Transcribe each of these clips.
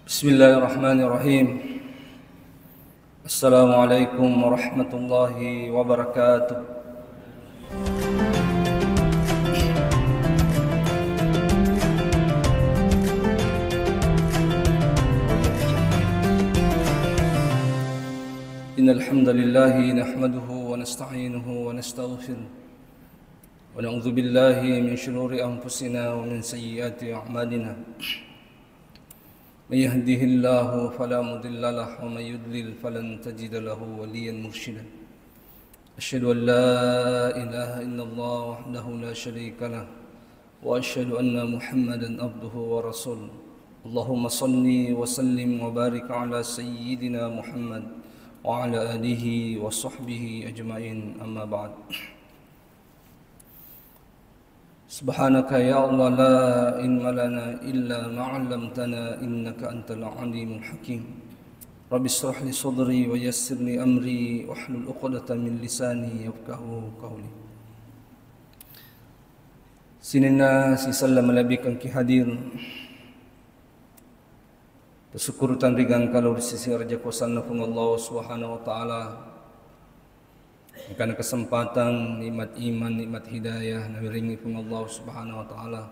Bismillahirrahmanirrahim. Assalamualaikum warahmatullahi wabarakatuh. Innal hamdalillah nahmaduhu wa nasta'inuhu wa nastaghfiruh wa na'udzu billahi min shururi anfusina wa min sayyiati a'malina. من يهده الله فلا مضل له ومن يضلل فلن تجد له وليا مرشدا أشهد أن لا إله إلا الله وحده لا شريك له وأشهد أن محمدا عبده ورسوله اللهم صل وسلم وبارك على سيدنا محمد وعلى آله وصحبه أجمعين أما بعد. Subhanaka ya Allah la ilma lana illa ma 'allamtana innaka antal alimul hakim. Rabbi shrah li sadri wa yassir li amri wahlul 'uqdatam min lisani yafqahu qawli. Sinina si sallam malabikan ki hadir. Bersyukur tan rigang kalau di sisi raja kuasa Allah Subhanahu wa taala. Karena kesempatan, nikmat iman, nikmat hidayah nawiringi pun Allah Subhanahu wa taala.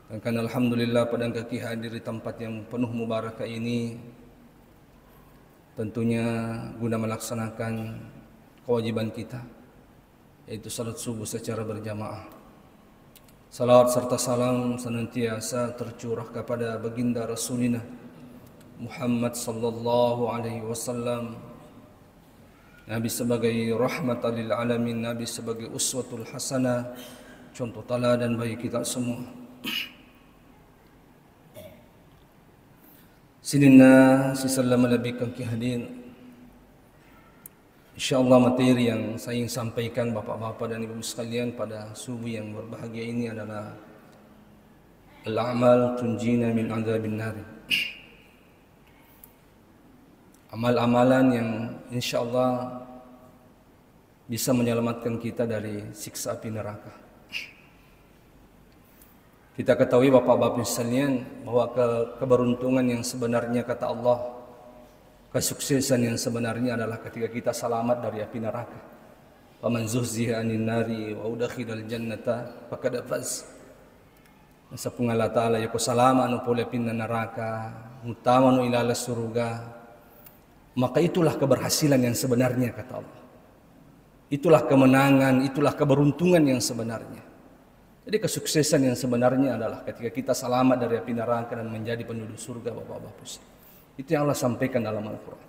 Dan karena alhamdulillah pada kaki hadir di tempat yang penuh mubarakah ini tentunya guna melaksanakan kewajiban kita yaitu salat subuh secara berjamaah. Salawat serta salam senantiasa tercurah kepada baginda Rasulina Muhammad sallallahu alaihi wasallam. Nabi sebagai rahmatan lil alamin, Nabi sebagai uswatul hasanah, contoh teladan bagi kita semua. Sidina si sallam malabikan ki hadir. Insyaallah materi yang saya ingin sampaikan bapak-bapak dan ibu sekalian pada subuh yang berbahagia ini adalah al-a'mal tunjina min adzabin nar. Amal-amalan yang insyaallah bisa menyelamatkan kita dari siksa api neraka. Kita ketahui bapak-bapak sekalian bahwa keberuntungan yang sebenarnya kata Allah, kesuksesan yang sebenarnya adalah ketika kita selamat dari api neraka. Faman zuhziha 'anil nari wa udkhilal jannata faqad faz. Nasapung Allah Taala ya ko salama anu pole api neraka, utama anu ilala surga. Maka itulah keberhasilan yang sebenarnya kata Allah. Itulah kemenangan, itulah keberuntungan yang sebenarnya. Jadi kesuksesan yang sebenarnya adalah ketika kita selamat dari api neraka dan menjadi penduduk surga bapak-bapak. Itu yang Allah sampaikan dalam Al-Quran.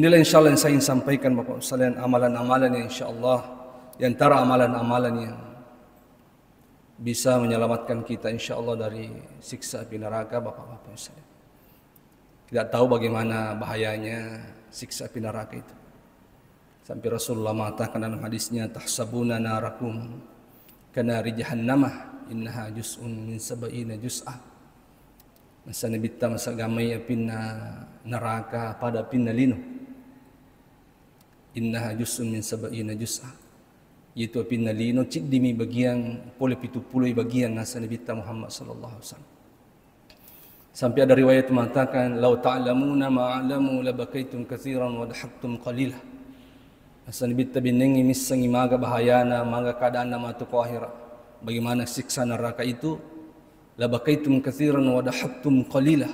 Inilah insyaAllah yang saya ingin sampaikan bapak sekalian, amalan-amalan yang insyaAllah di antara amalan-amalan yang bisa menyelamatkan kita insyaAllah dari siksa api neraka bapak-bapak sekalian. Tidak tahu bagaimana bahayanya siksa api neraka itu. Sampai Rasulullah mengatakan dalam hadisnya, tahsabuna narakum kanari jahannamah innaha juz'un min sab'ina juz'ah. Masa nabitta masa gamay apina neraka pada apina lino. Innaha juz'un min sab'ina juz'ah. Yaitu apina lino cik dimi bagian pole pitupului bagian nasa nabitta Muhammad sallallahu alaihi wasallam. Sampai ada riwayat mengatakan, "Lau ta'lamuna ma'alamu labakaitum katsiran wa dhahaktum qalilah." Asal bitta binengi misangi maga bahayana, maga keadaan nama tu akhirat. Bagaimana siksa neraka itu? Labakaitum katsiran wa dhahaktum qalilah.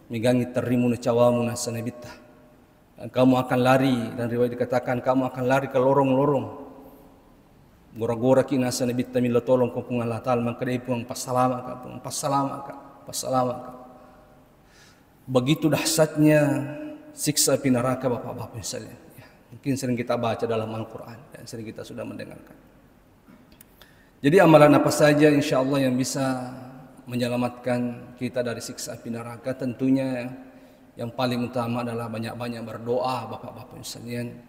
Migangi terimu na cawamu na sanabitta. Dan kamu akan lari, dan riwayat dikatakan kamu akan lari ke lorong-lorong. Gora-gora kina sanabitta mila tolong kau pun Allah Ta'ala mangkadai pun pasalama ka. Begitu dahsyatnya siksa api neraka bapak-bapak sekalian. Ya, mungkin sering kita baca dalam Al-Quran dan sering kita sudah mendengarkan. Jadi amalan apa saja insyaAllah yang bisa menyelamatkan kita dari siksa api neraka? Tentunya yang paling utama adalah banyak-banyak berdoa bapak-bapak sekalian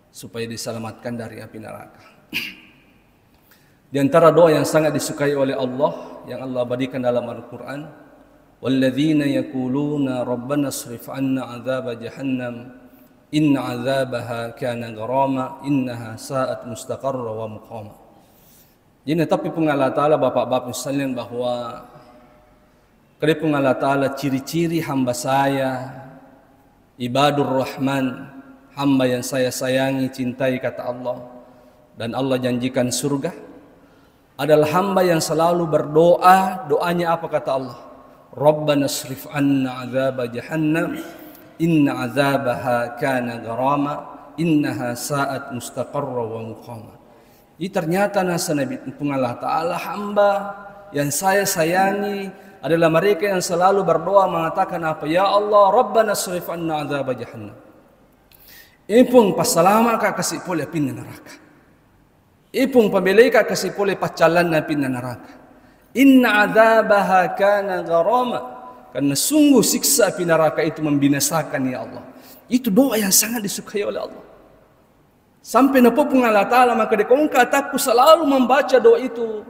supaya diselamatkan dari api neraka. Di antara doa yang sangat disukai oleh Allah yang Allah abadikan dalam Al-Quran, walladzina yaquluna rabbana asrif 'anna 'adzaba jahannam inna 'adzabaha kana gharama innaha sa'at mustaqarra wa muqama. Jadi tapi pun Allah Ta'ala bapak-bapak sekalian bahwa Maka pun Allah Ta'ala ciri-ciri hamba saya, ibadur rahman, hamba yang saya sayangi, cintai kata Allah, dan Allah janjikan surga, adalah hamba yang selalu berdoa. Doanya apa kata Allah? Rabbana srif anna azaba jahannam inna azabaha kana gharama innaha sa'at mustaqarra wa muqama. Ini ternyata nasa Nabi Allah Ta'ala, hamba yang saya sayangi adalah mereka yang selalu berdoa mengatakan apa? Ya Allah, Rabbana srif anna azab jahannam. Ipung pasalama ka kasih pole api neraka. Ipung pabelai ka kasih pole pacalan api neraka. Inna azabaha kana gharama. Karena sungguh siksa api neraka itu membinasakan ya Allah. Itu doa yang sangat disukai oleh Allah. Sampai napopung Allah Ta'ala, maka dekongka aku selalu membaca doa itu.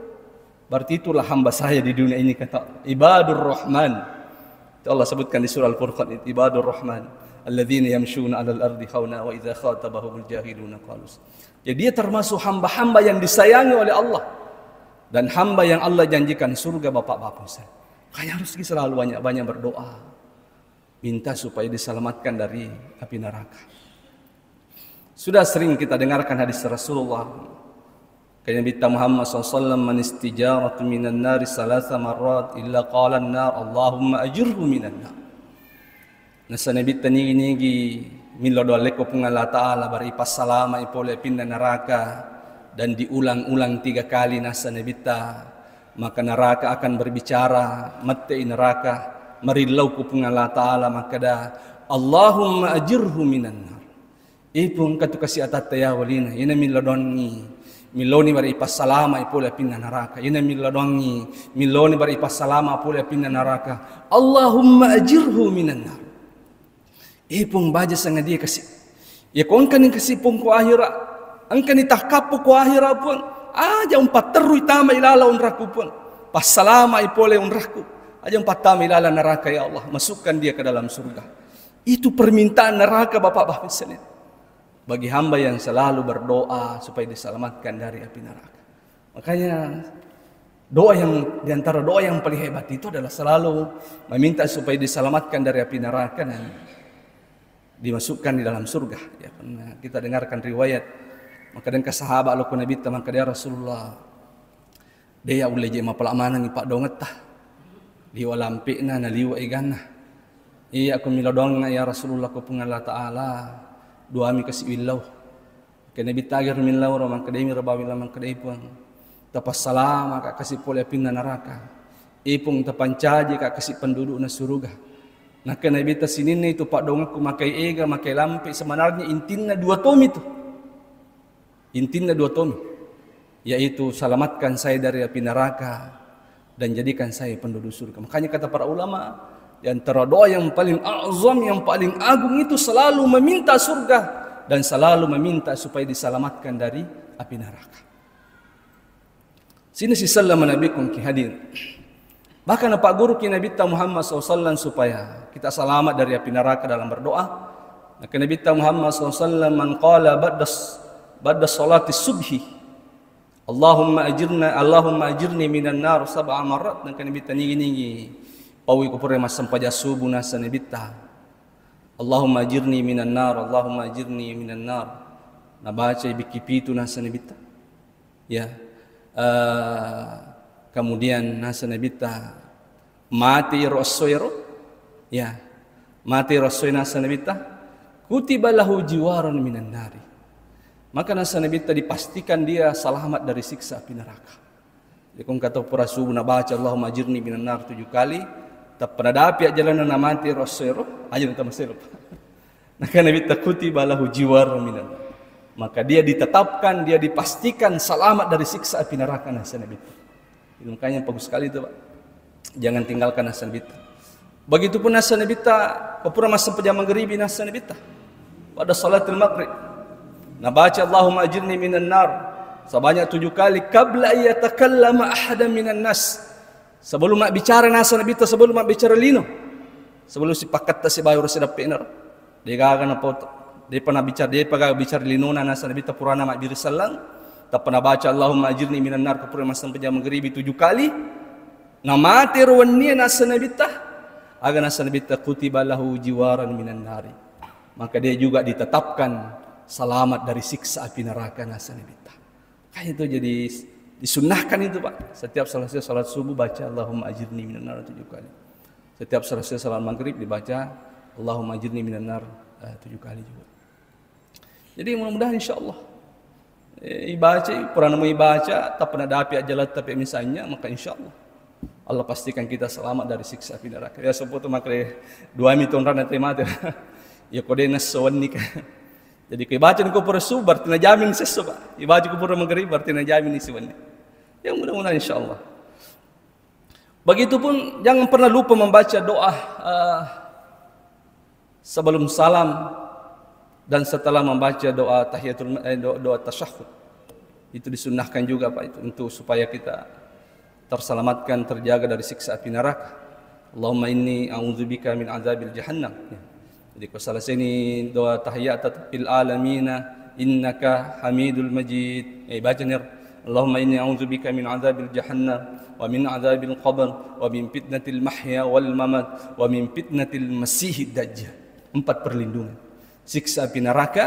Berarti itulah hamba saya di dunia ini, kata ibadur rahman. Itu Allah sebutkan di surah Al-Furqan, ibadur rahman alladzina yamshuna 'alal ardi khawna wa idza khatabahumul jahiluna qalus. Jadi dia termasuk hamba-hamba yang disayangi oleh Allah dan hamba yang Allah janjikan surga bapak-bapak saya. Makanya harus selalu banyak-banyak berdoa, minta supaya diselamatkan dari api neraka. Sudah sering kita dengarkan hadis Rasulullah. Kata Nabi Muhammad SAW, man istijaratu minan nari salasa marrat illa qala an-nar Allahumma ajirhu minan nar. Nasa Nabi tanigi milodo leko pung Allah Ta'ala baripas salama ipole pindah neraka, dan diulang-ulang 3 kali nasa Nabi maka neraka akan berbicara, mate neraka marilau ku pung Allah Ta'ala, maka da Allahumma ajirhu minan nar. Ipung katu kasih atat ya walina ina milodoni miloni bari pasalama ipole pinna neraka. Ina milodongi miloni bari pasalama ipole pinna neraka. Allahumma ajirhu minan nar. Ipung baja sangat dia kasih. Ya kon kan kasih pung ko akhirat. Angkan itahkapu ko akhirat pun. Aja umpat teru itama ilala unraku pun. Pasalama ipole unraku. Aja umpat tama ilala neraka ya Allah. Masukkan dia ke dalam surga. Itu permintaan neraka bapak-bapak sekalian. Bagi hamba yang selalu berdoa supaya diselamatkan dari api neraka. Makanya doa yang diantara doa yang paling hebat itu adalah selalu meminta supaya diselamatkan dari api neraka dan dimasukkan di dalam surga. Ya, pernah kita dengarkan riwayat. Maka dan sahabat lo Nabi maka dia Rasulullah. Dia ulai je mapalamanan ni pak dongetah. Liwa lampikna na liwa igana. Iya aku milodong ya Rasulullah ku Allah Ta'ala. Doa mi kasih willau. Kena bitagir min laura man kadai mi rabawi lamang kadai pun. Tapas salama ka kasih pole pinna neraka. Ipung tapancaji ka kasih penduduk na surga. Nah kena bita sinin itu pak dongku makai ega makai lampi, sebenarnya intinya 2 tom itu. Intinya 2 tom. Yaitu selamatkan saya dari api neraka dan jadikan saya penduduk surga. Makanya kata para ulama, di antara doa yang paling azam, yang paling agung itu selalu meminta surga dan selalu meminta supaya diselamatkan dari api neraka. Sini si sallam nabikum ki hadir. Bahkan Pak Guru ki Nabi Muhammad SAW supaya kita selamat dari api neraka dalam berdoa. Maka Nabi Muhammad SAW man qala ba'da salati subhi Allahumma ajirni minan nar 7 marrat. Dan Nabi tanigi-nigi pawi ko pure masam paja subuh nasa nabita. Allahumma ajirni minan nar, Allahumma ajirni minan nar. Nabaca bikipitu nasa nabita. Ya. Kemudian nasa nabita mati rasoyro. Ya. Mati rasoy nasa nabita. Kutiba lahu jiwaran minan nari. Maka nasa nabita dipastikan dia selamat dari siksa api neraka. Jadi kung kata pura subuh nabaca Allahumma ajirni minan nar 7 kali. Tak pernah dapat jalan na mati rasulullah aja nanti masih Maka Nabi takuti balahu jiwar minan. Maka dia ditetapkan, dia dipastikan selamat dari siksa api neraka nasa Nabi. Itu makanya bagus sekali itu Pak. Jangan tinggalkan nasa Nabi. Begitupun nasa Nabi kepura masa pejam maghribi nasa Nabi pada salatul maghrib. Nabaca Allahumma ajirni minan nar sebanyak 7 kali qabla ayatakallama ahadan minan nas. Sebelum mak bicara nasa Nabi ta, sebelum mak bicara lino, sebelum si pakat ta si bayu rasa dapener, dia gagan apa, dia pernah bicara lino nasa Nabi ta purana mak birisalang, tak pernah baca Allahumma ajirni minan nar kepura masa pejam maghribi 7 kali, namati ruwanniya nasanabita aga nasanabita kutiba lahu jiwaran minan nari, maka dia juga ditetapkan selamat dari siksa api neraka nasanabita. Kayak itu jadi disunnahkan itu Pak. Setiap selesai salat subuh baca Allahumma ajirni minan nar 7 kali. Setiap selesai salat maghrib dibaca Allahumma ajirni minan nar 7 kali juga. Jadi mudah-mudahan insyaallah ibaca pernah mau ibaca tak pernah dapat ajalat tapi misalnya, maka insyaallah Allah pastikan kita selamat dari siksa api neraka. Ya seputu makre 2 miton rana temate. Ya kode naswan nika. Jadi kebaca ko pura subar tina jamin seso Pak. Ibaca ko pura maghrib tina jamin iswan. Ya mudah-mudahan insyaallah. Begitupun jangan pernah lupa membaca doa sebelum salam dan setelah membaca doa tahiyatul doa tasyahhud. Itu disunnahkan juga Pak itu untuk supaya kita terselamatkan, terjaga dari siksa api neraka. Allahumma inni a'udzubika min azabil jahannam. Jadi kalau salah sini doa tahiyat fil alamina innaka hamidul majid. Baca nih Allahumma inni a'udzubika min azabil jahannam wa min azabil qabr wa min fitnatil mahya wal mamat wa min fitnatil masiihid dajjal. 4 perlindungan. Siksa api neraka,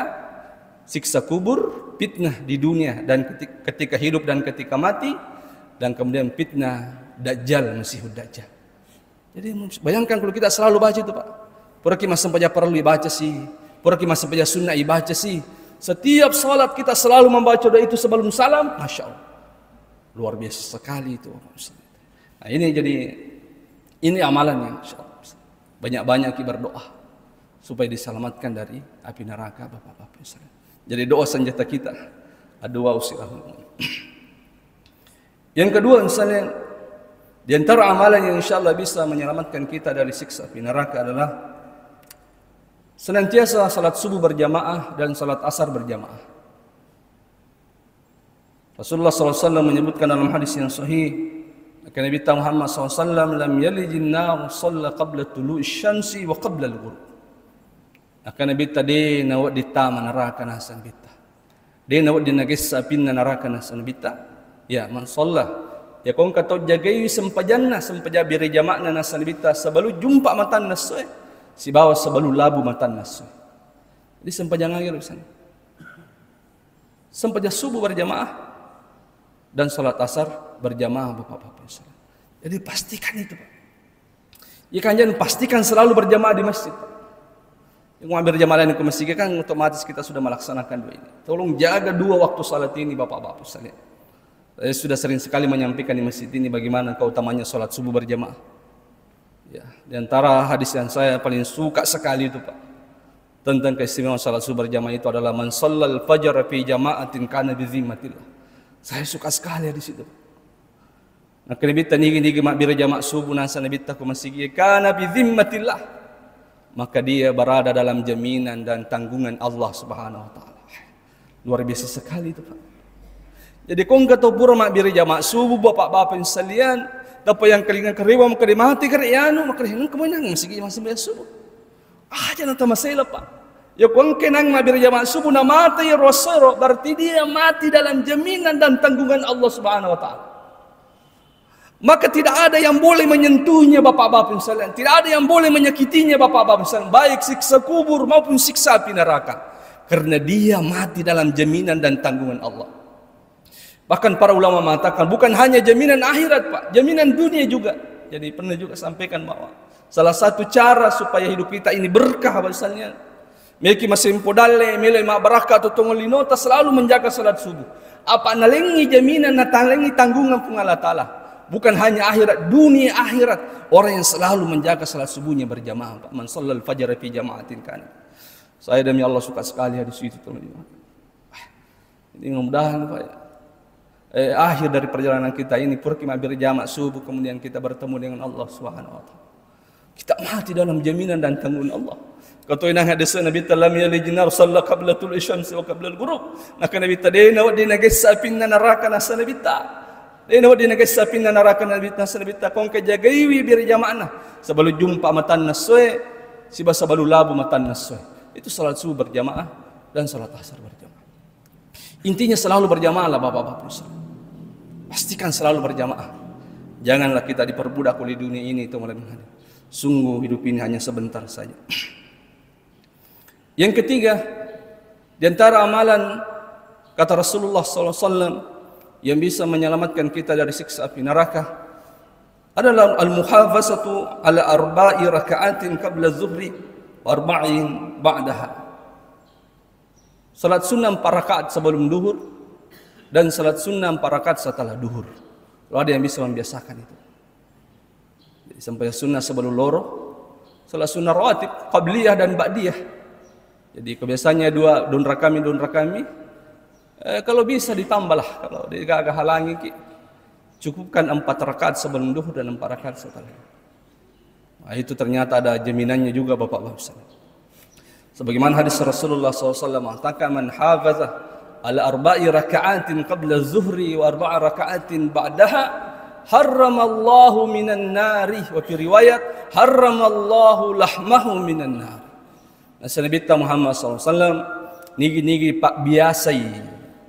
siksa kubur, fitnah di dunia dan ketika hidup dan ketika mati, dan kemudian fitnah Dajjal, Masihud Dajjal. Jadi bayangkan kalau kita selalu baca itu Pak. Pura kita sampai perlu dibaca sih. Pura kita sampai sunnah dibaca sih. Setiap salat kita selalu membaca doa itu sebelum salam. Masya Allah. Luar biasa sekali itu. Nah ini amalannya. Banyak-banyak kita berdoa supaya diselamatkan dari api neraka Bapak-bapak. Jadi doa senjata kita. Doa usilahul Yang kedua misalnya di antara amalan yang insyaallah bisa menyelamatkan kita dari siksa api neraka adalah senantiasa salat subuh berjamaah dan salat asar berjamaah. Rasulullah SAW menyebutkan dalam hadis yang sahih, Nabi Muhammad SAW lam yalijin nar shalla qabla tulu'i syamsi wa qabla al-ghurub. Nabi tadi nawat di taman neraka nasan bita. Dia nawat di nagis apin neraka nasan bita. Ya, man sallah. Ya kong kato jagai sempajanna sempajabiri jamakna nasanibita sebalu jumpa matan nasoy. Si bawa sebalu labu matan nasoy. Jadi sempajangan gitu sana. Sempaja subuh berjamaah dan salat asar berjamaah Bapak-bapak. Jadi pastikan itu Pak. Ya kan jangan pastikan selalu berjamaah di masjid. Yang mau berjamaah ke masjid kan otomatis kita sudah melaksanakan dua ini. Tolong jaga 2 waktu salat ini Bapak-bapak sekalian. Saya sudah sering sekali menyampaikan di masjid ini bagaimana keutamanya sholat subuh berjamaah. Ya, di antara hadis yang saya paling suka sekali itu Pak, tentang keistimewaan sholat subuh berjamaah itu adalah man shallal fajr fi jama'atin kana bi zimmatillah. Saya suka sekali di situ. Nah, kenebita nigi mak berjamaah subuh nasa nabita ku masjid kana bi zimmatillah. Maka dia berada dalam jaminan dan tanggungan Allah Subhanahu wa taala. Luar biasa sekali itu Pak. Jadi kong kata pura mak biri jamaah subuh Bapak-bapak sekalian, dapat yang kelingan keriwa maka dimati kerianu maka hinang kemenang masih sembahyang subuh. Jangan tak masalah Pak. Ya kong kenang mak biri jamaah subuh na mati ya Rasul, berarti dia mati dalam jaminan dan tanggungan Allah Subhanahu wa taala. Maka tidak ada yang boleh menyentuhnya Bapak-bapak sekalian, tidak ada yang boleh menyakitinya Bapak-bapak sekalian, baik siksa kubur maupun siksa api neraka. Karena dia mati dalam jaminan dan tanggungan Allah. Bahkan para ulama mengatakan bukan hanya jaminan akhirat Pak, jaminan dunia juga. Jadi pernah juga sampaikan bahwa salah satu cara supaya hidup kita ini berkah bahasanya, Meki masih podale, milai mak barakah atau tongolino, selalu menjaga salat subuh. Apa nalengi jaminan, natalengi tanggungan pun Allah Ta'ala. Bukan hanya akhirat, dunia akhirat. Orang yang selalu menjaga salat subuhnya berjamaah Pak. Man shallal fajr fi jama'atin kan. Saya demi Allah suka sekali hadis itu teman-teman. Ini mudah-mudahan Pak ya. Akhir dari perjalanan kita ini purki berjamaah subuh kemudian kita bertemu dengan Allah Subhanahu wa taala. Kita mati dalam jaminan dan tanggungan Allah. Kata inang hadis Nabi talam ya lijinar salla qabla tul syams wa qabla al-ghurub. Maka Nabi tadena wa dina gesapinna neraka nasanabita. Dena wa dina gesapinna neraka nasanabita kong kajagaiwi berjamaah sebelum jumpa matan naswe siba sabalu labu matan naswe. Itu salat subuh berjamaah dan salat asar berjamaah. Intinya selalu berjamaah lah Bapak-bapak. Pastikan selalu berjamaah. Janganlah kita diperbudak oleh dunia ini, sungguh hidup ini hanya sebentar saja. Yang ketiga, di antara amalan kata Rasulullah SAW yang bisa menyelamatkan kita dari siksa api neraka adalah al-muhafazatu ala arba'i raka'atin qabla zuhri wa arba'in ba'daha. Salat sunnah 4 rakaat sebelum duhur dan salat sunnah 4 rakaat setelah duhur. Kalau ada yang bisa membiasakan itu. Jadi sampai sunnah sebelum loro, salat sunnah rawatib qabliyah dan ba'diyah. Jadi kebiasaannya 2 don rakami. Kalau bisa ditambahlah, kalau dia agak halangi cukupkan 4 rakaat sebelum duhur dan 4 rakaat setelah. Nah, itu ternyata ada jaminannya juga Bapak-bapak sekalian. Sebagaimana hadis Rasulullah SAW mengatakan, man hafaza ala arba'i raka'atin qabla zuhri wa 4 raka'atin ba'daha harramallahu minan nari, wa fi riwayat harramallahu lahmahu minan nar. Nabi kita Muhammad SAW nigi pak biasai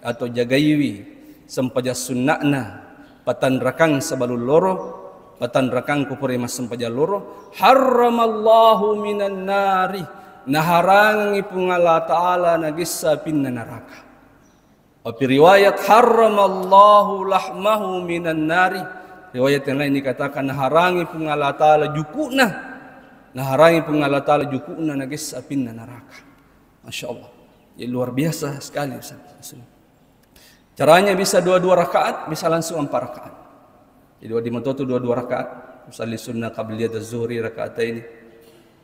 atau jagaiwi sempaja sunnahna patan rakang sebelum loro, patan rakang kupuri mas sempaja loro, harramallahu minan nari, naharangi pun Allah Ta'ala nagissa pinna neraka. Tapi riwayat harramallahu lahmahu minan nari, riwayat yang lain dikatakan naharangi pun Allah Ta'ala jukuna, naharangi pun Allah Ta'ala jukuna nagissa pinna neraka. Masya Allah, ya, luar biasa sekali. Caranya bisa 2 rakaat, bisa langsung 4 rakaat. Jadi di matotu 2 rakaat, usalli sunnah qabliyat az-zuhri rakaatain.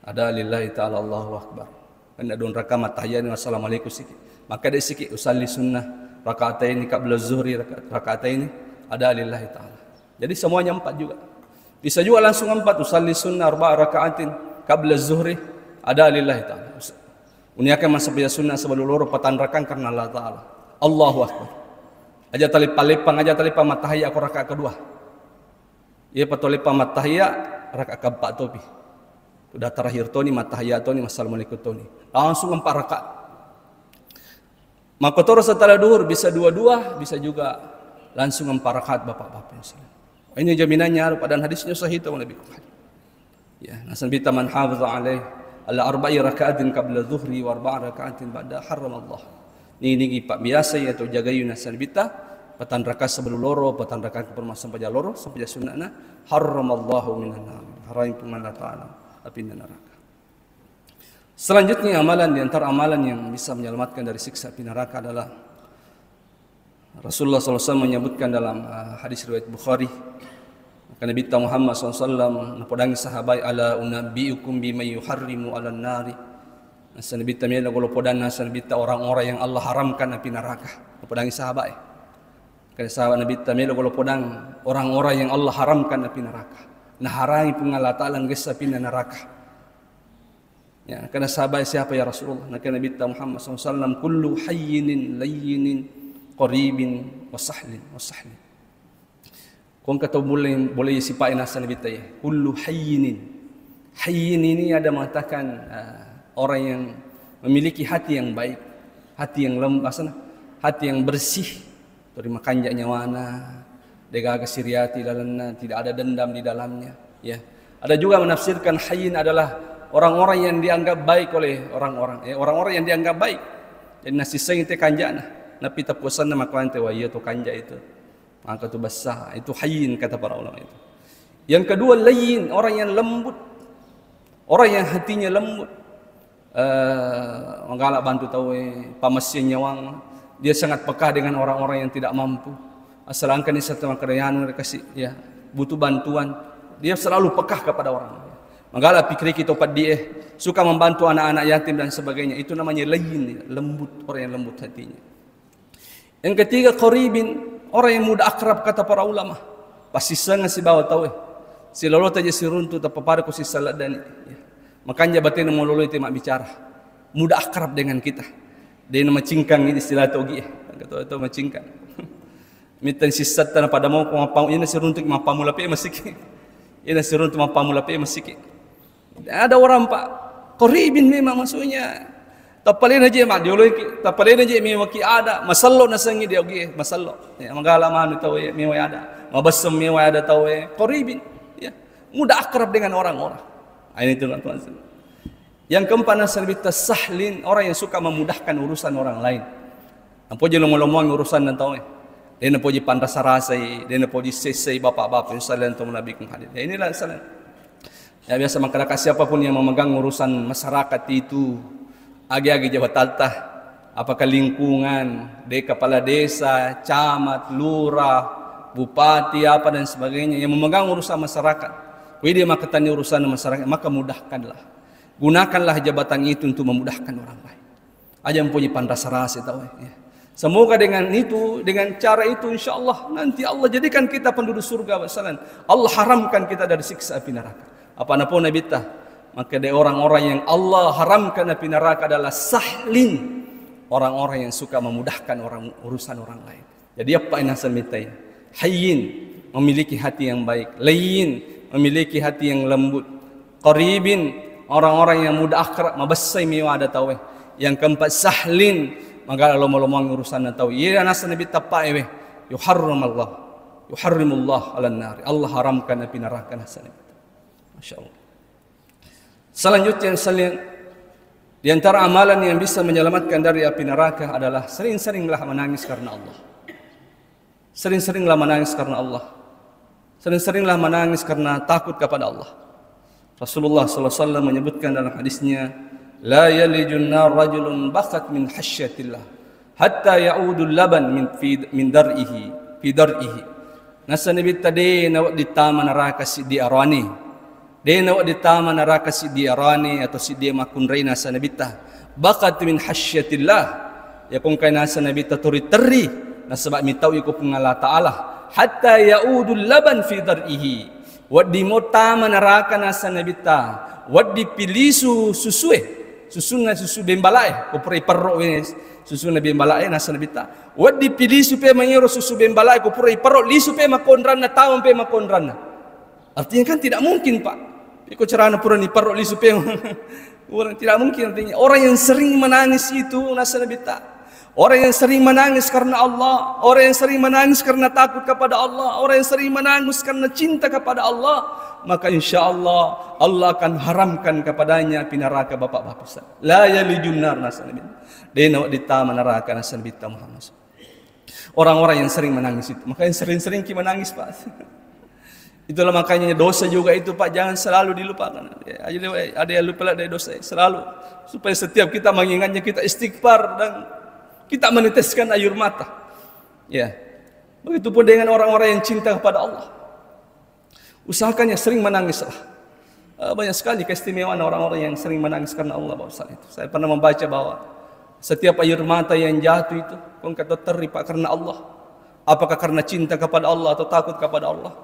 Ada lillahi ta'ala Allahu akbar. Kan ada rakaat tahiyat wassalamualaikum sikit. Maka ada sikit usalli sunnah rakaatain qabla az-zuhri rakaatain, ada lillahi ta'ala. Jadi semuanya 4 juga. Bisa juga langsung 4, usalli sunnah 4 rakaatin qabla az-zuhri, ada lillahi ta'ala. Uniakan masuk sunnah sebelum loro patan rakang karena Allah Ta'ala. Allahu akbar. Aja talipang aja talipang matahaya aku rakaat kedua. Ia patolipang matahaya rakaat keempat topi. Sudah terakhir toni matahaya toni assalamualaikum toni. Langsung 4 rakaat. Maka terus setelah duhur bisa 2, bisa juga langsung 4 rakaat Bapak-bapak. Ini jaminannya pada hadisnya sahih itu Nabi. Ya, nasan bita man hafiza alaih ala 4 rakaatin qabla dhuhri wa 4 rakaatin ba'da haramallah. Ini pak biasa atau jaga yunasan bita patan rakaat sebelum loro, patan rakaat kepermasaan pada loro sampai sunnahna haramallahu minan nar, haram pun Allah Ta'ala api neraka. Selanjutnya amalan di antara amalan yang bisa menyelamatkan dari siksa api neraka adalah Rasulullah SAW menyebutkan dalam hadis riwayat Bukhari, maka Nabi Muhammad SAW napodangi sahabat ala unabbiukum bima yuharrimu ala nari. Nasan bita mila kalau podan nasan bita orang-orang yang Allah haramkan api neraka. Podangi sahabat. Karena sahabat Nabi mila kalau podang orang-orang yang Allah haramkan api neraka. Nah harangi pun Allah Ta'ala nges api neraka. Ya, karena sahabat siapa ya Rasulullah? Nah Nabi Muhammad SAW kullu hayyinin layyinin qaribin wasahlin. Kung kata boleh sipain nasan bita ya. Kullu hayyinin. Hayyin ini ada mengatakan orang yang memiliki hati yang baik, hati yang lembut, hati yang bersih, terima kanjaknya wana, dega kesiriati dalamnya, tidak ada dendam di dalamnya. Ya, ada juga menafsirkan hayyin adalah orang-orang yang dianggap baik oleh orang-orang, orang-orang yang dianggap baik. Jadi nasi seng itu kanjakna, napi tapusan nama kuante wah iya tu kanjak itu, maka tu basah, itu hayyin kata para ulama itu. Yang kedua layyin, orang yang lembut, orang yang hatinya lembut. Menggalak bantu tahu pamasin nyawang, dia sangat peka dengan orang-orang yang tidak mampu. Asal angka ni satu makaryan mereka kasih ya butuh bantuan, dia selalu peka kepada orang. Menggalak pikir kita pada dia suka membantu anak-anak yatim dan sebagainya. Itu namanya layyin, lembut, orang yang lembut hatinya. Yang ketiga qaribin, orang yang mudah akrab kata para ulama. Pasti sangat si bawa tahu si lolo taja si runtu tapapar ko si saladani. Ya. Makanya batin mau lolo itu mak bicara, mudah akrab dengan kita. Dia nama cingkang ini istilah togi, kata itu macingkang. Mitan sisat tanah pada mau pamapam ini seruntuk mapamu lapi masiki, ini seruntuk mapamu lapi masiki. Ada orang pak koribin memang maksudnya. Tapalin aja mak dioloi, tapalin aja memang ki ada masallo nasangi dia ogi masallo. Ya manggala manu tahu ya memang ada. Mabassam mewah ada tahu qaribin, ya. Mudah akrab dengan orang-orang. Ini itu teman-teman. Yang keempat nasa lebih tasahlin, orang yang suka memudahkan urusan orang lain. Nampo je lomong-lomong urusan dan tahu dia nampo je pandasarasai, dia nampo je sesai bapak-bapak sallallahu alaihi wasallam. Inilah salah. Ya biasa masyarakat siapapun yang memegang urusan masyarakat itu, agi-agi jabataltah, apakah lingkungan, kepala desa, camat, lurah, bupati apa dan sebagainya yang memegang urusan masyarakat. Dia maka tanya urusan masyarakat, maka mudahkanlah. Gunakanlah jabatan itu untuk memudahkan orang lain. Aja mempunyai pandasarasi tahu ya. Semoga dengan itu, dengan cara itu insya-Allah nanti Allah jadikan kita penduduk surga wasallam. Allah haramkan kita dari siksa api neraka. Apa napun Nabi tah, maka dari orang-orang yang Allah haramkan api neraka adalah sahlin, orang-orang yang suka memudahkan urusan orang lain. Jadi apa yang asal mitai? Hayyin, memiliki hati yang baik. Layyin, memiliki hati yang lembut. Qaribin, orang-orang yang mudah akrab. Mabassai mewah ada tahu. Yang keempat sahlin, maka lomong-lomong urusan tahu. Ia nasa Nabi tapai yuharrimullah ala nar. Allah haramkan api neraka nasa Nabi. Masya-Allah. Selanjutnya di antara amalan yang bisa menyelamatkan dari api neraka adalah sering-seringlah menangis karena Allah. Sering-seringlah menangis karena Allah. Sering-seringlah menangis karena takut kepada Allah. Rasulullah sallallahu alaihi wasallam menyebutkan dalam hadisnya, la yalijun nar rajulun bakat min hasyatillah hatta ya'udul laban min dar'ihi fi dar'ihi. Nasa Nabi tadi nawak ditama neraka si di arani. Dia nawak ditama neraka si di arani atau si dia makun reina sa Nabi tah. Bakat min hasyatillah. Ya kung kay nasa Nabi ta turi-teri na sebab mitaw iko kung Allah Ta'ala hatta ya'udul laban fi dar'ihi. Wad di mo tama neraka nasa Nabi tah. Wad di pilisu susue. Susu na susu bembalae. Ko pray parro susu na bembalae nasa Nabi tah. Wad di pilisu pe mangiro susu bembalae ko pray parro lisu pe makonran na tawon pe makonran na. Artinya kan tidak mungkin Pak. Iko cerana pura ni parro lisu pe. Orang tidak mungkin artinya. Orang yang sering menangis itu nasa Nabi tah. Orang yang sering menangis karena Allah, orang yang sering menangis karena takut kepada Allah, orang yang sering menangis karena cinta kepada Allah, maka insya-Allah Allah akan haramkan kepadanya api neraka bapak-bapak. La yalijun nar nasalibin. Dena ditama neraka nasalibin Muhammad. Orang-orang yang sering menangis itu, makanya sering-sering kita menangis Pak. Itulah makanya dosa juga itu Pak, jangan selalu dilupakan. Ada yang lupa dari dosa selalu, supaya setiap kita mengingatnya kita istighfar dan kita meneteskan air mata. Ya. Begitupun dengan orang-orang yang cinta kepada Allah. Usahakannya sering menangislah. Banyak sekali keistimewaan orang-orang yang sering menangis karena Allah itu. Saya pernah membaca bahwa setiap air mata yang jatuh itu kung kata teripak karena Allah. Apakah karena cinta kepada Allah atau takut kepada Allah?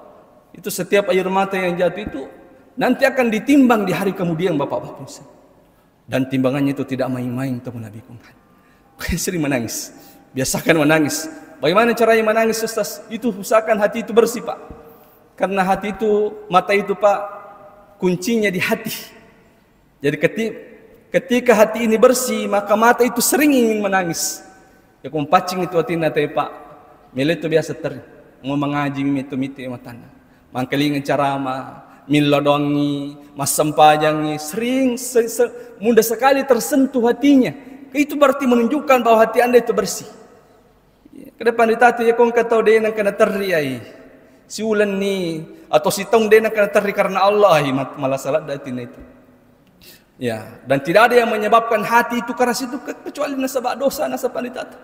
Itu setiap air mata yang jatuh itu nanti akan ditimbang di hari kemudian Bapak-bapak. Dan timbangannya itu tidak main-main teman Nabi Muhammad. Sering menangis, biasakan menangis. Bagaimana caranya menangis Ustaz? Itu usahakan hati itu bersih Pak. Karena hati itu, mata itu Pak, kuncinya di hati. Jadi ketika hati ini bersih, maka mata itu sering ingin menangis. Ya kung pacing itu hati natai Pak. Mila itu biasa mau mengaji mitu-mitu matana. Mangkelingan carama, milodongi, masampajangi, sering mudah sekali tersentuh hatinya. Itu berarti menunjukkan bahwa hati anda itu bersih. Ke depan ditatu ya kong katau dia nak kena teriai. Si ulan ni atau si tong dia nak kena teri karena Allah malah salat datin itu. Ya, dan tidak ada yang menyebabkan hati itu keras itu kecuali nasabah dosa nasabah ditatu.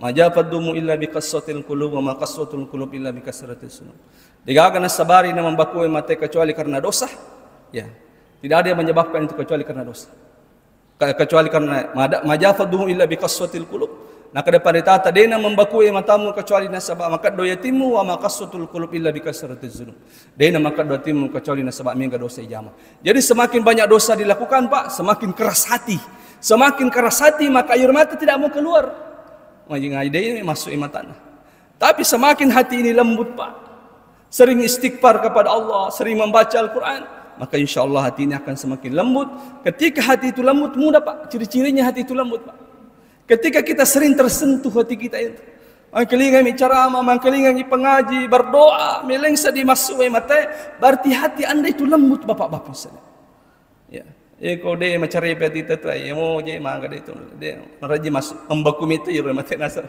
Majafadumu illa biqassatil qulub wa ma qassatul qulub illa bikasratil sunub. Digaga nasabari na membakui mata kecuali karena dosa. Ya. Tidak ada yang menyebabkan itu kecuali karena dosa. Kecuali karena majafadumu illa biqassatil qulub. Nah ke depan ditata dena membakui matamu kecuali nasabah maka doyatimu wa maqassatul qulub illa bikasratil dzunub. Dena maka doyatimu kecuali nasabah mingga dosa ijama. Jadi semakin banyak dosa dilakukan Pak, semakin keras hati. Semakin keras hati maka air mata tidak mau keluar. Ngaji ini masuk imatana. Tapi semakin hati ini lembut Pak, sering istighfar kepada Allah, sering membaca Al-Quran, maka insya Allah hati ini akan semakin lembut. Ketika hati itu lembut mudah Pak, ciri-cirinya hati itu lembut Pak. Ketika kita sering tersentuh hati kita itu, Mangkelingan mi ceramah, mangkelingan mi pengaji, berdoa, melengsa di masuk mate, berarti hati Anda itu lembut bapak-bapak sekalian. Ya. Kau dia macam repet itu tu, mau je mangga itu, dia raja masuk membakum itu ya mate nasar.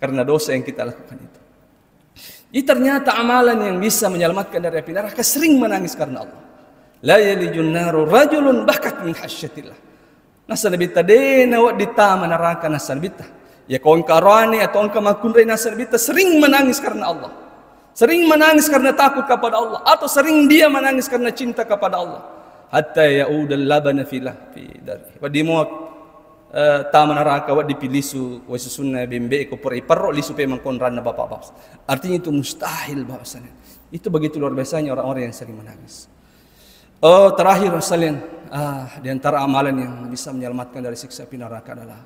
Karena dosa yang kita lakukan itu. Ini ternyata amalan yang bisa menyelamatkan dari api neraka, sering menangis karena Allah. La yalijun naru rajulun bakat min hasyatillah. Nasal bita dena wa ditama neraka nasal bita. Ya kawan karani atau engkau makunrai nasal bita sering menangis karena Allah. Sering menangis karena takut kepada Allah, atau sering dia menangis karena cinta kepada Allah. Hatta yaudal labana filah fi dari. Wa dimuak taman neraka wa dipilisu wa susunna bimbe ko puri perro lisu pe mangkonran bapak-bapak. Artinya itu mustahil bahwasanya. Itu begitu luar biasanya orang-orang yang sering menangis. Oh, terakhir sekalian, di antara amalan yang bisa menyelamatkan dari siksa api neraka adalah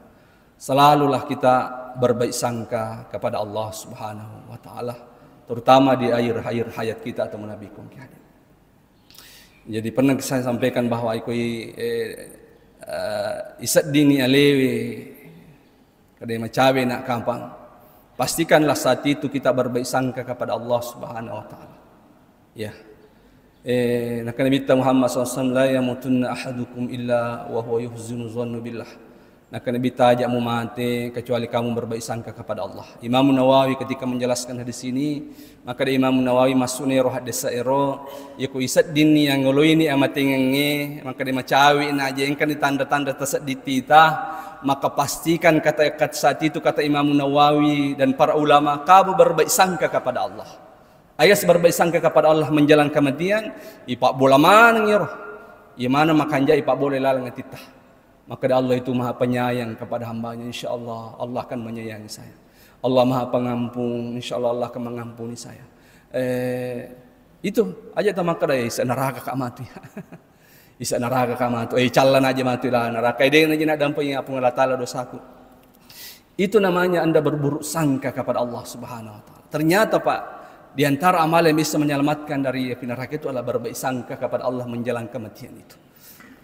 selalulah kita berbaik sangka kepada Allah Subhanahu wa taala, terutama di akhir hayat kita atau menabikum kiamat. Jadi pernah saya sampaikan bahwa isat dini alewe kadai macawe nak kampang. Pastikanlah saat itu kita berbaik sangka kepada Allah Subhanahu wa taala. Ya. Nak Nabi Muhammad SAW la yamutunna ahadukum illa wa huwa yuhzinu dhannu billah. Nak Nabi tajak mu mati kecuali kamu berbaik sangka kepada Allah. Imam Nawawi ketika menjelaskan hadis ini, maka Imam Nawawi masukne roh hadis saero yaku isat dini yang ngolo ini amate ngenge, maka dia macawi na jengkan tanda-tanda tasad ditita, maka pastikan kata saat itu kata Imam Nawawi dan para ulama, kamu berbaik sangka kepada Allah. Ayas berbaik sangka kepada Allah menjelang kematian, ipak bola mana ngiroh, ia mana makanja ipak boleh lalang titah. Maka Allah itu maha penyayang kepada hambanya, insyaAllah Allah akan menyayangi saya. Allah maha pengampun, insyaAllah Allah akan mengampuni saya. Itu aja tamak kada isa neraka kak mati. Isa neraka kak mati. Calon aja mati lah neraka. Dia aja nak dampingi apa Allah Taala dosaku. Itu namanya Anda berburuk sangka kepada Allah Subhanahu wa taala. Ternyata Pak, di antara amal yang bisa menyelamatkan dari api neraka itu adalah berbaik sangka kepada Allah menjelang kematian itu.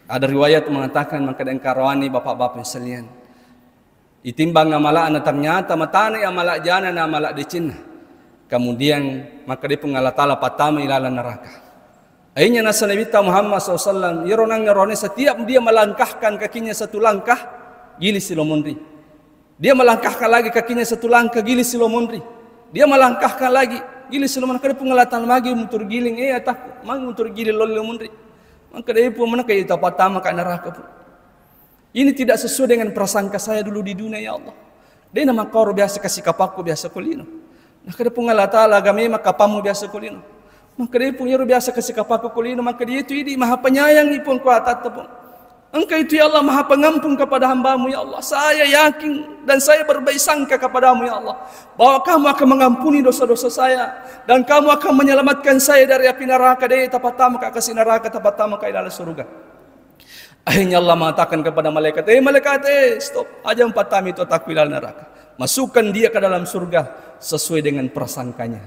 Ada riwayat mengatakan maka dan karawani bapak-bapak sekalian, itimbang amala ana ternyata matane amala jana na amala dicin. Kemudian maka dia pengala taala patama ilala neraka. Akhirnya nasa Nabi Muhammad SAW yeronang ngerone setiap dia melangkahkan kakinya satu langkah gilis silomundri. Dia melangkahkan lagi kakinya satu langkah gilis silomundri. Dia melangkahkan lagi gilis silomundri. Kada pengalatan lagi mutur giling tak mang mutur giling lolomundri. Maka dia pun mana kita pertama ke neraka pun. Ini tidak sesuai dengan prasangka saya dulu di dunia ya Allah. Dia nama kau biasa kasih kapaku biasa kulino. Maka dia pun Allah Taala agama maka kapamu biasa kulino. Maka dia pun biasa kasih kapaku kulino. Maka dia itu ini maha penyayang ni pun kuatat pun. Engkau itu ya Allah maha pengampun kepada hambamu ya Allah. Saya yakin dan saya berbaik sangka kepadamu ya Allah, bahwa kamu akan mengampuni dosa-dosa saya dan kamu akan menyelamatkan saya dari api neraka, dari tapatama ke kasih neraka, tapatama ke dalam surga. Akhirnya Allah mengatakan kepada malaikat, malaikat, stop, aja empatami itu takwi dalam neraka. Masukkan dia ke dalam surga sesuai dengan prasangkanya.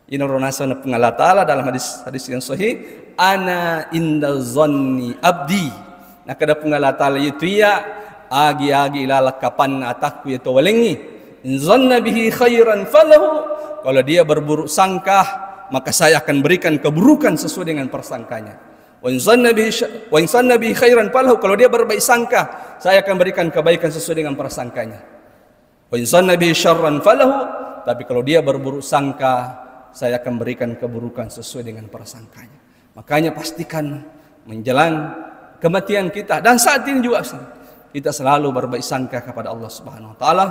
Ini ronasana pengalat Ta'ala dalam hadis yang sahih, ana inda zanni abdi. Nah kada pengalat Ta'ala itu ya agi-agi lalakapan atakku itu walengi. Zanna bihi khairan falahu. Kalau dia berburuk sangka, maka saya akan berikan keburukan sesuai dengan persangkanya. Wa in zanna bihi khairan falahu. Kalau dia berbaik sangka, saya akan berikan kebaikan sesuai dengan persangkanya. Wa in zanna bihi syarran falahu. Tapi kalau dia berburuk sangka, saya akan berikan keburukan sesuai dengan persangkanya. Makanya pastikan menjelang kematian kita dan saat ini juga kita selalu berbaik sangka kepada Allah Subhanahu wa taala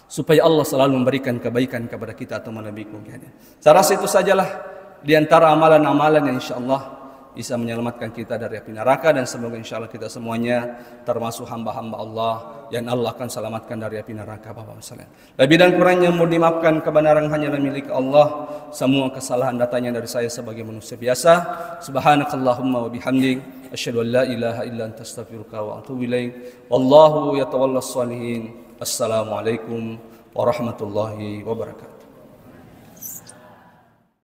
supaya Allah selalu memberikan kebaikan kepada kita atau menabikum kita. Saya rasa itu sajalah di antara amalan-amalan yang insyaallah bisa menyelamatkan kita dari api neraka, dan semoga insyaallah kita semuanya termasuk hamba-hamba Allah yang Allah akan selamatkan dari api neraka. Bapak sekalian, lebih dan kurangnya mohon dimaafkan, kebenaran hanyalah milik Allah, semua kesalahan datangnya dari saya sebagai manusia biasa. Subhanakallahumma wa bihamdik asyhadu an la ilaha illa anta astaghfiruka wa atubu ilaik. Wallahu yatawallas shalihin. Assalamualaikum warahmatullahi wabarakatuh.